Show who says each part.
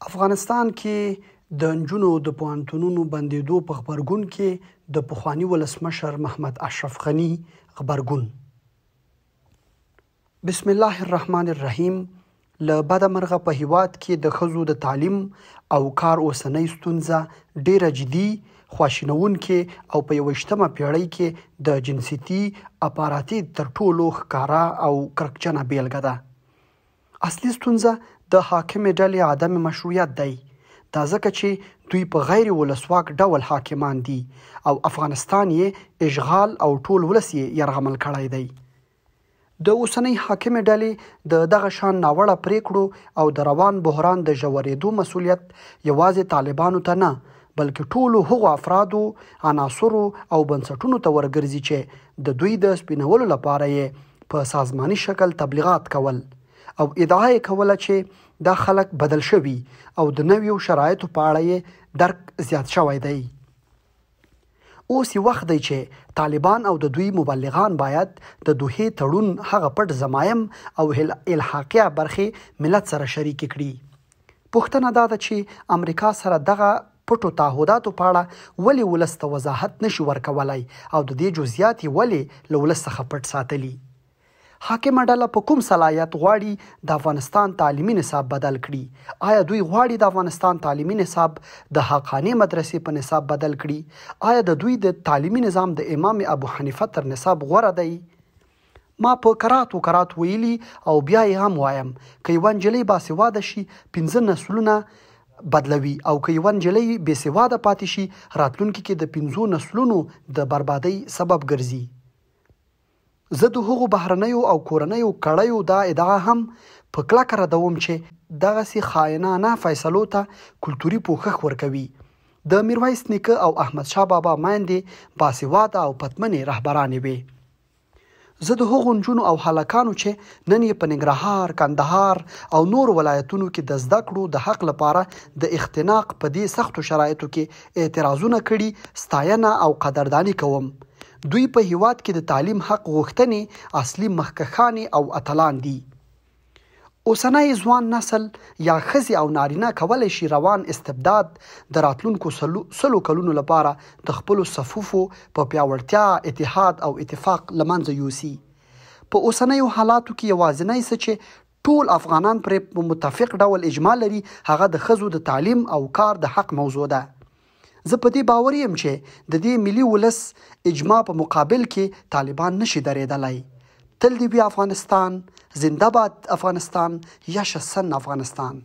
Speaker 1: افغانستان کې د نجونو د پوهنتونونو بندېدو په غبرګون کې د پخواني ولسمشر محمد اشرف غني غبرګون. بسم الله الرحمن الرحیم. له بده مرغه په هیواد کې د ښځو د تعلیم او کار اوسنۍ ستونزه ډیره جدي، خواشینونکې او په 21مه پیړۍ کې د جنسیتي اپاراتي تر ټولو ښکاره او کرکجنه بیلګه ده. اصلي ستونزه د حاکمې ډلې عدم مشروعیت دی. دا ځکه چې دوی په غیر ولسواک ډول حاکمان دي او افغانستان یې اشغال او ټول ولس یې یرغمل کړی دی. د اوسنۍ حاکمې ډلې د دغه شان ناوړه پریکړو او د روان بحران د ژورېدو مسؤلیت یوازې طالبانو ته نه، بلکې ټولو هغو افرادو، عناصرو او بنسټونو ته ورګرځي چې د دوی د سپینولو لپاره یې په سازماني شکل تبلیغات کول او ادعا یې کوله چې دا خلک بدل شوي او د نویو شرایطو په اړه یې درک زیات شوی دی. اوس یې وخت دی چې طالبان او د دوی مبلغان باید د دوحې تړون هغه پټ ضمایم او الحاقیه برخې ملت سره شریک کړي. پوښتنه دا ده چې امریکا سره دغه پټو تعهداتو په اړه ولې ولس ته وضاحت نشي ورکولی او د دې جزئیات یې ولې له ولس څخه پټ ساتلي. حاکمه ډله په کوم صلاحیت غواړي د افغانستان تعلیمي نصاب بدل کړي؟ آیا دوی غواړي د افغانستان تعلیمي نصاب د حقاني مدرسې په نصاب بدل کړي؟ آیا د دوی د تعلیمي نظام د امام ابو حنیفه تر نصاب غوره دی؟ ما په کرات ویلي او بیا یې هم وایم، که یوه نجلۍ باسواده شي 15 نسلونه بدلوي، او که یوه نجلۍ بېسواده پاتې شي راتلونکي کې د 15 نسلونو د بربادۍ سبب ګرځي. زه د هغو بهرنیو او کورنیو کړیو دا ادعا هم په کلکه ردوم چې دغسې خاینانه فیصلو ته کلتوري پوښښ ورکوي. د میرویس نیکه او احمد شاه بابا میندې باسواده او پتمنې رهبرانې وې. زه د هغو نجونو او هلکانو چې نن یې په ننګرهار، کندهار او نور ولایتونو کې د زده کړو د حق لپاره د اختناق په دې سختو شرایطو کې اعتراضونه کړي ستاینه او قدرداني کوم. دوی په هیواد کې د تعلیم حق غوښتنې اصلي مخکښانې او اتلان دي. اوسنی ځوان نسل یا ښځې او نارینه کولی شي روان استبداد د راتلونکو 100 کلونو لپاره د خپلو صفوفو په پیاوړتیا، اتحاد او اتفاق له منځه یوسي. په اوسنیو حالاتو کې یوازینی څه چې ټول افغانان پرې په متفق ډول اجماع لري هغه د ښځو د تعلیم او کار د حق موضوع ده. زه په دې باور یم چې د دې ملي ولس اجماع په مقابل کې طالبان نشي درېدلی. تل دې وي افغانستان، زنده باد افغانستان، یشه سن افغانستان.